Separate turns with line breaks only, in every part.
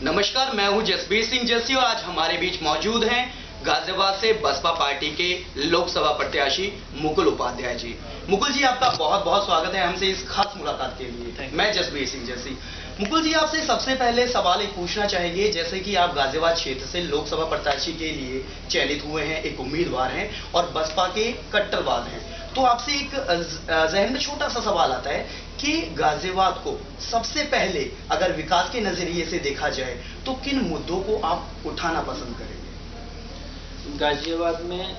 नमस्कार, मैं हूं जसबीर सिंह जस्सी और आज हमारे बीच मौजूद हैं गाजियाबाद से बसपा पार्टी के लोकसभा प्रत्याशी मुकुल उपाध्याय जी। मुकुल जी, आपका बहुत बहुत स्वागत है हमसे इस खास मुलाकात के लिए। मैं जसबीर सिंह जस्सी। मुकुल जी, आपसे सबसे पहले सवाल एक पूछना चाहेंगे, जैसे कि आप गाजियाबाद क्षेत्र से लोकसभा प्रत्याशी के लिए चयनित हुए हैं, एक उम्मीदवार हैं और बसपा के कट्टरवाद हैं, तो आपसे एक जहन में छोटा सा सवाल आता है कि गाजियाबाद को सबसे पहले अगर विकास के नजरिए से देखा जाए तो किन मुद्दों को आप उठाना पसंद करेंगे?
गाजियाबाद में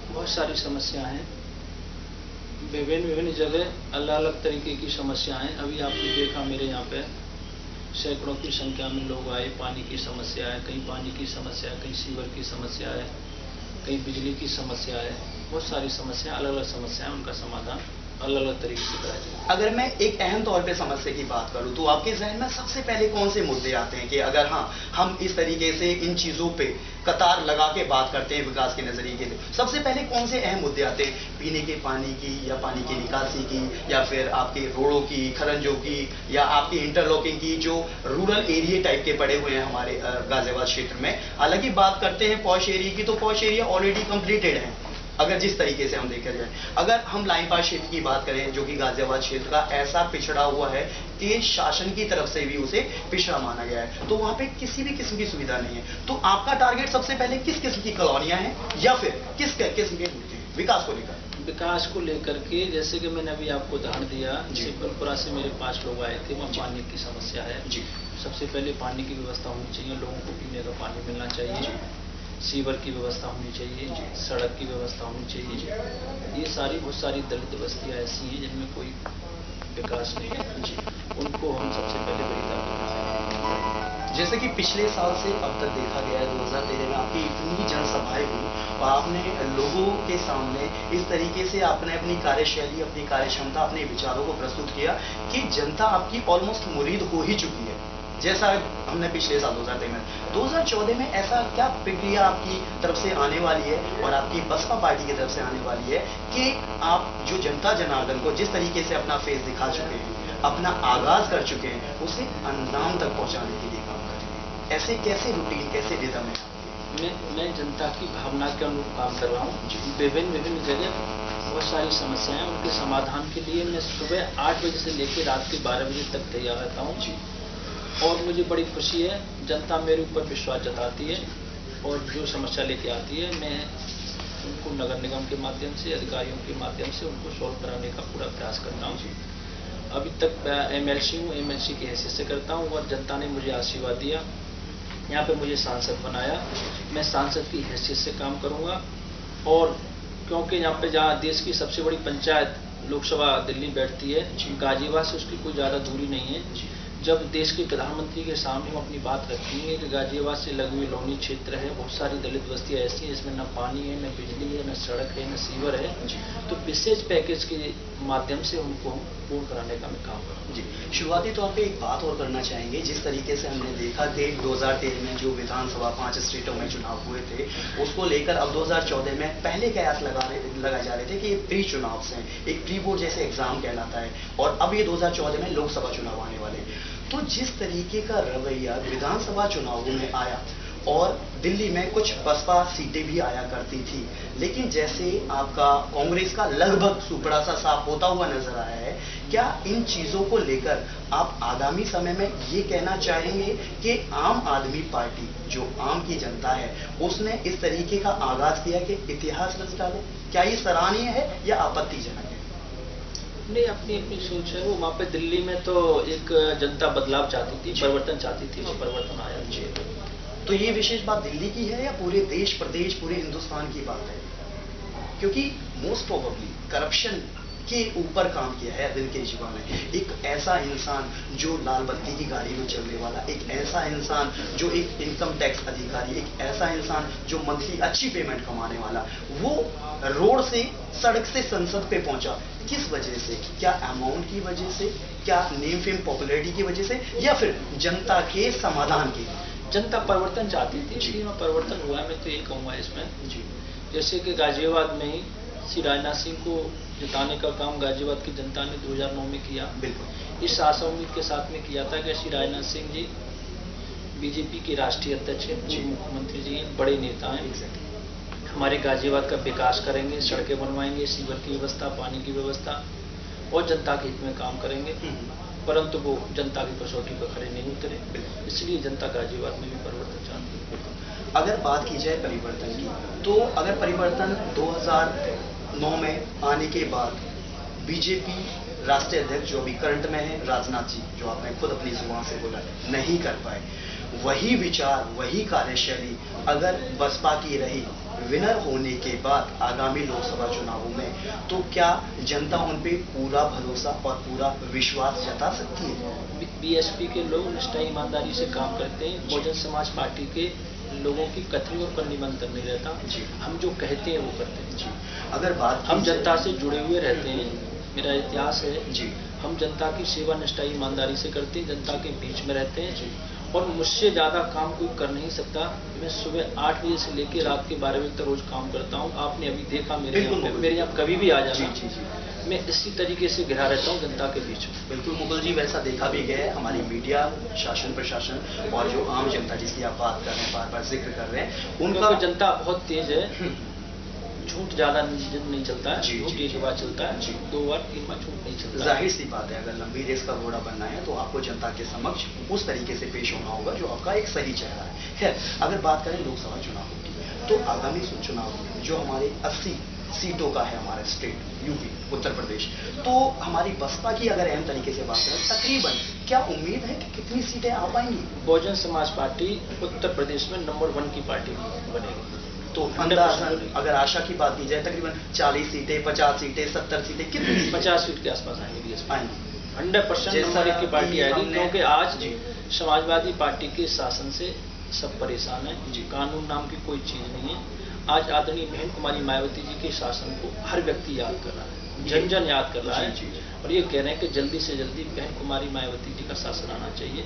बहुत सारी समस्या हैं, विभिन्न जगह अलग अलग तरीके की समस्या हैं। अभी आपने देखा मेरे यहाँ पे सैकड़ों की संख्या में लोग आए, पानी की समस्या है, कहीं पानी की समस्या है, कहीं सीवर की समस्या है, कहीं बिजली की समस्या है, बहुत सारी समस्या, अलग अलग समस्या है, उनका समाधान अलग अलग तरीके से कराया जाए।
अगर मैं एक अहम तौर पे समस्या की बात करूं तो आपके जहन में सबसे पहले कौन से मुद्दे आते हैं कि अगर हम इस तरीके से इन चीजों पे कतार लगा के बात करते हैं विकास के नजरिए के लिए, सबसे पहले कौन से अहम मुद्दे आते हैं? पीने के पानी की या पानी की निकासी की या फिर आपके रोडों की, खरंजों की या आपकी इंटरलॉकिंग की, जो रूरल एरिया टाइप के पड़े हुए हैं हमारे गाजियाबाद क्षेत्र में। हालांकि बात करते हैं पॉश एरिया की तो पॉश एरिया ऑलरेडी कंप्लीटेड है अगर जिस तरीके से हम देखा जाए। अगर हम लाइन पास क्षेत्र की बात करें जो कि गाजियाबाद क्षेत्र का ऐसा पिछड़ा हुआ है कि शासन की तरफ से भी उसे पिछड़ा माना गया है, तो वहां पे किसी भी किस्म की सुविधा नहीं है। तो आपका टारगेट सबसे पहले किस किस्म की कॉलोनियां हैं या फिर किस किस्म के मुद्दे हैं विकास को लेकर?
विकास को लेकर के, जैसे कि मैंने अभी आपको उदाहरण दिया, सिकलपुरा से मेरे 5 लोग आए थे, वहाँ पानी की समस्या है जी। सबसे पहले पानी की व्यवस्था होनी चाहिए, लोगों को पीने का पानी मिलना चाहिए, सीवर की व्यवस्था होनी चाहिए, सड़क की व्यवस्था होनी चाहिए। ये सारी बहुत सारी दलित बस्तियाँ ऐसी हैं जिनमें कोई विकास नहीं है जी, उनको हम सबसे पहले वरीयता देना चाहिए।
जैसे कि पिछले साल से अब तक देखा गया है, 2013 में आपकी इतनी जनसभाएं हुई और आपने लोगों के सामने इस तरीके से आपने अपनी कार्यशैली, अपनी कार्यक्षमता, अपने विचारों को प्रस्तुत किया कि जनता आपकी ऑलमोस्ट मुरीद हो ही चुकी है, जैसा हमने पिछले साल 2013 में ऐसा क्या प्रक्रिया आपकी तरफ से आने वाली है और आपकी बसपा पार्टी की तरफ से आने वाली है कि आप जो जनता जनार्दन को जिस तरीके से अपना फेस दिखा चुके हैं, अपना आगाज कर चुके हैं, उसे अंजाम तक पहुंचाने के लिए काम करेंगे? ऐसे कैसे रूटीन, कैसे रिदम है?
मैं जनता की भावना के अनुरूप काम कर रहा हूँ। विभिन्न जगह बहुत सारी समस्याएं हैं, उनके समाधान के लिए मैं सुबह 8 बजे से लेकर रात के 12 बजे तक तैयार रहता हूँ जी। और मुझे बड़ी खुशी है, जनता मेरे ऊपर विश्वास जताती है और जो समस्या लेके आती है मैं उनको नगर निगम के माध्यम से, अधिकारियों के माध्यम से उनको सॉल्व कराने का पूरा प्रयास करता हूँ। अभी तक MLC हूँ, MLC की हैसियत से करता हूँ और जनता ने मुझे आशीर्वाद दिया, यहाँ पे मुझे सांसद बनाया, मैं सांसद की हैसियत से काम करूँगा। और क्योंकि यहाँ पे जहाँ देश की सबसे बड़ी पंचायत लोकसभा दिल्ली बैठती है, गाजियाबाद से उसकी कोई ज़्यादा दूरी नहीं है। जब देश के प्रधानमंत्री के सामने हम अपनी बात रखेंगे कि गाजियाबाद से लगे हुए लोनी क्षेत्र है, बहुत सारी दलित बस्तियाँ ऐसी हैं इसमें न पानी है, न बिजली है, न सड़क है, न सीवर है, तो विशेष पैकेज के माध्यम से उनको पूर्ण कराने का मैं काम करूँगा
जी। शुरुआती तौर पे एक बात और करना चाहेंगे, जिस तरीके से हमने देखा कि 2013 में जो विधानसभा 5 स्टेटों में चुनाव हुए थे, उसको लेकर अब 2014 में पहले कयास लगाए जा रहे थे कि ये प्री चुनाव से एक प्री बोर्ड जैसे एग्जाम कहलाता है और अब ये 2014 में लोकसभा चुनाव आने वाले हैं। तो जिस तरीके का रवैया विधानसभा चुनावों में आया और दिल्ली में कुछ बसपा सीटें भी आया करती थी, लेकिन जैसे आपका कांग्रेस का लगभग सुपड़ा सा साफ होता हुआ नजर आया है, क्या इन चीजों को लेकर आप आगामी समय में ये कहना चाहेंगे कि आम आदमी पार्टी जो आम की जनता है उसने इस तरीके का आगाज किया कि इतिहास रच डाले? क्या ये सराहनीय है या आपत्तिजनक है?
नहीं, अपनी अपनी सोच है। वो वहाँ पे दिल्ली में तो एक जनता बदलाव चाहती थी, परिवर्तन चाहती थी, वो परिवर्तन आया जी।
तो ये विशेष बात दिल्ली की है या पूरे देश, प्रदेश, पूरे हिंदुस्तान की बात है? क्योंकि मोस्ट प्रोबेबली करप्शन के ऊपर काम किया है अरविंद केजरीवाल ने। एक ऐसा इंसान जो लाल बत्ती की गाड़ी में चलने वाला, एक ऐसा इंसान जो एक इनकम टैक्स अधिकारी, एक ऐसा इंसान जो मंथली अच्छी पेमेंट कमाने वाला, वो रोड से, सड़क से संसद पे पहुंचा। किस वजह से? क्या अमाउंट की वजह से, क्या नेम फेम पॉपुलैरिटी की वजह से, या फिर जनता के समाधान की?
जनता परिवर्तन चाहती थी, इसलिए परिवर्तन हुआ है, मैं तो ये कहूँगा इसमें जी। जैसे कि गाजियाबाद में ही श्री राजनाथ सिंह को जिताने का काम गाजियाबाद की जनता ने 2009 में किया।
बिल्कुल
इस आशा उम्मीद के साथ में किया था कि श्री राजनाथ सिंह जी बीजेपी के राष्ट्रीय अध्यक्ष हैं, पूर्व मुख्यमंत्री जी हैं, बड़े नेता हैं।
एग्जैक्टली।
हमारे गाजियाबाद का विकास करेंगे, सड़कें बनवाएंगे, सीवर की व्यवस्था, पानी की व्यवस्था और जनता के हित में काम करेंगे, परंतु वो जनता की कसौटी पर खड़े नहीं उतरे, इसलिए जनता गाजियाबाद में भी परिवर्तन चाहती है।
अगर बात की जाए परिवर्तन की, तो अगर परिवर्तन 2009 में आने के बाद बीजेपी राष्ट्रीय अध्यक्ष जो अभी करंट में है राजनाथ जी, जो आपने खुद अपनी जुबान से बोला नहीं कर पाए, वही विचार वही कार्यशैली अगर बसपा की रही विनर होने के बाद आगामी लोकसभा चुनावों में, तो क्या जनता उन पे पूरा भरोसा और पूरा विश्वास जता सकती है?
बीएसपी के लोग निष्ठा ईमानदारी से काम करते हैं। बहुजन समाज पार्टी के लोगों की कथनी और करनी में अंतर नहीं रहता। हम जो कहते हैं वो करते हैं।
अगर बात
हम जनता से जुड़े हुए रहते हैं, मेरा इतिहास है
जी,
हम जनता की सेवा निष्ठा ईमानदारी से करते हैं, जनता के बीच में रहते हैं और मुझसे ज़्यादा काम कोई कर नहीं सकता। मैं सुबह 8 बजे से लेकर रात के 12 बजे तक रोज काम करता हूँ। आपने अभी देखा मेरे यहाँ कभी भी आ जाना, मैं इसी तरीके से घिरा रहता हूँ जनता के बीच में।
बिल्कुल मुकुल जी, वैसा देखा भी गया है। हमारी मीडिया, शासन प्रशासन और जो आम जनता जिसकी आप बात कर रहे हैं, बार बार जिक्र कर रहे हैं, उनका
जनता बहुत तेज है, झूठ ज्यादा नहीं चलता है, झूठ एक बार चलता है, 2 बार 3 बार झूठ नहीं चलता।
जाहिर सी बात है, अगर लंबी रेस का घोड़ा बनना है तो आपको जनता के समक्ष उस तरीके से पेश होना होगा जो आपका एक सही चेहरा है। खैर, अगर बात करें लोकसभा चुनावों की, तो आगामी चुनाव में जो हमारे 80 सीटों का है हमारा स्टेट यूपी उत्तर प्रदेश, तो हमारी बसपा की अगर अहम तरीके से बात करें, तकरीबन क्या उम्मीद है कि कितनी सीटें आ पाएंगी?
बहुजन समाज पार्टी उत्तर प्रदेश में नंबर 1 की पार्टी बनेगी।
तो अंदाजन अगर आशा की बात की जाए, तकरीबन 40 सीटें, 50 सीटें, 70 सीटें, कितनी?
50 सीट के आसपास आएंगी। 100%
जैसा
नंबर 1 की पार्टी आएगी, क्योंकि आज
जी
समाजवादी पार्टी के शासन से सब परेशान है। कानून नाम की कोई चीज नहीं है। आज आदरणीय बहन कुमारी मायावती जी के शासन को हर व्यक्ति याद कर रहा है, जन जन याद कर रहा है, और ये कह रहे हैं कि जल्दी से जल्दी बहन कुमारी मायावती जी का शासन आना चाहिए।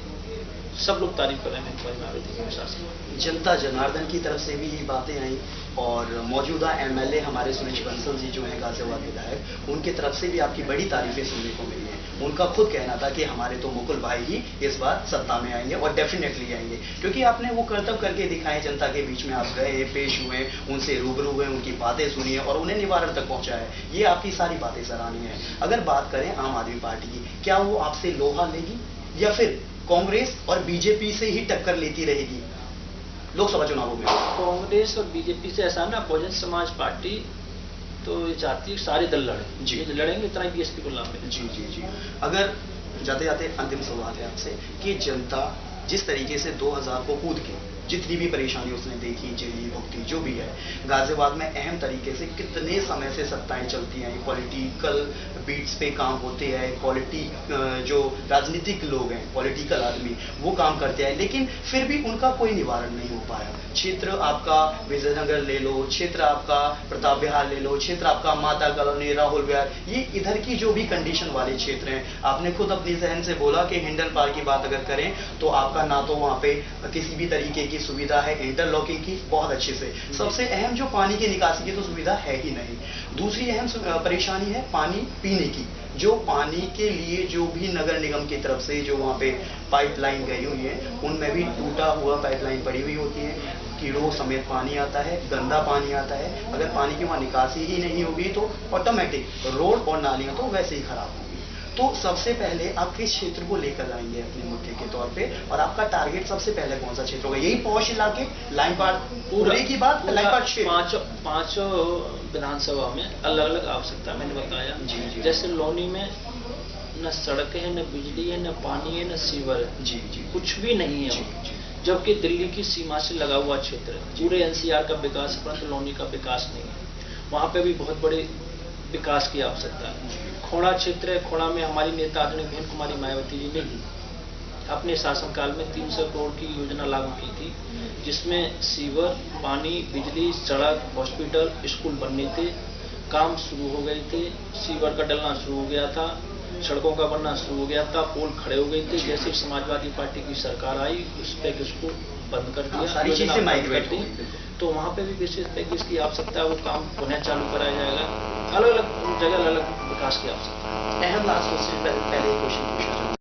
सब लोग तारीफ कर रहे हैं बहन कुमारी मायावती जी के शासन।
जनता जनार्दन की तरफ से भी ये बातें आई और मौजूदा एमएलए हमारे सुरेश बंसल जी जो हैं गाजियाबाद विधायक, उनकी तरफ से भी आपकी बड़ी तारीफें सुनने को मिली हैं। उनका खुद कहना था कि हमारे तो मुकुल भाई ही इस बार सत्ता में आएंगे और डेफिनेटली आएंगे, क्योंकि आपने वो कर्तव्य करके दिखाए, जनता के बीच में आप गए, पेश हुए, उनसे रूबरू हुए, उनकी बातें सुनी और उन्हें निवारण तक पहुंचाया। ये आपकी सारी बातें सराहनीय है। अगर बात करें आम आदमी पार्टी की, क्या वो आपसे लोहा लेगी या फिर कांग्रेस और बीजेपी से ही टक्कर लेती रहेगी लोकसभा चुनावों में?
कांग्रेस और बीजेपी से ऐसा ना, बहुजन समाज पार्टी तो ये चाहती है सारे दल लड़े जी, लड़ेंगे इतना ही बीएसपी को लाभ मिले।
जी जी जी। अगर जाते जाते अंतिम सवाल है आपसे कि जनता जिस तरीके से 2000 को कूद के जितनी भी परेशानी उसने देखी, जेली, भुगती, जो भी है, गाजियाबाद में अहम तरीके से कितने समय से सत्ताएं चलती हैं, पॉलिटिकल बीट्स पे काम होते हैं, जो राजनीतिक लोग हैं, पॉलिटिकल आदमी, वो काम करते हैं, लेकिन फिर भी उनका कोई निवारण नहीं हो पाया। क्षेत्र आपका विजयनगर ले लो, क्षेत्र आपका प्रताप विहार ले लो, क्षेत्र आपका माता कॉलोनी, राहुल विहार, ये इधर की जो भी कंडीशन वाले क्षेत्र हैं, आपने खुद अपनी जहन से बोला कि हिंडन पार्क की बात अगर करें तो आपका ना तो वहाँ पे किसी भी तरीके की सुविधा है इंटरलॉकिंग की बहुत अच्छे से, सबसे अहम जो पानी की निकासी की तो सुविधा है ही नहीं। दूसरी अहम परेशानी है पानी पीने की, जो पानी के लिए जो भी नगर निगम की तरफ से जो वहाँ पे पाइपलाइन गई हुई है, उनमें भी टूटा हुआ पाइपलाइन पड़ी हुई होती है, कीड़ों समेत पानी आता है, गंदा पानी आता है। अगर पानी की वहाँ निकासी ही नहीं होगी तो ऑटोमेटिक रोड और नालियाँ तो वैसे ही खराब होंगी। तो सबसे पहले आप किस क्षेत्र को लेकर आएंगे अपने मुद्दे के तौर पे, और आपका टारगेट सबसे पहले कौन सा क्षेत्र होगा? यही पौष इलाके, लाइन पार्ट पूरे की बात, लाइन पार्ट क्षेत्र
पांचों विधानसभा में अलग अलग आवश्यकता मैंने बताया।
जी।
जैसे लोनी में न सड़क है, न बिजली है, न पानी है, न सीवर है,
जी जी,
कुछ भी नहीं है। जबकि दिल्ली की सीमा से लगा हुआ क्षेत्र है, पूरे एनसीआर का विकास, परंतु लोनी का विकास नहीं है। वहाँ पे भी बहुत बड़े विकास की आवश्यकता है। खोड़ा क्षेत्र है, खोड़ा में हमारी नेता आदरणीय बहन कुमारी मायावती जी ने अपने शासनकाल में 300 करोड़ की योजना लागू की थी, जिसमें सीवर, पानी, बिजली, सड़क, हॉस्पिटल, स्कूल बनने थे, काम शुरू हो गए थे, सीवर का डलना शुरू हो गया था, सड़कों का बनना शुरू हो गया था, पोल खड़े हो गए थे। जैसे समाजवादी पार्टी की सरकार आई, उस पैकेज को बंद कर दिया,
सारी चीजें माइग्रेट हुई,
तो वहाँ पे भी विशेष पैकेज की आवश्यकता है, वो काम पुनः चालू कराया जाएगा। अलग अलग जगह अलग अलग विकास की आवश्यकता है।
अहम लास्ट क्वेश्चन पहले क्वेश्चन पूछना चाहूँगा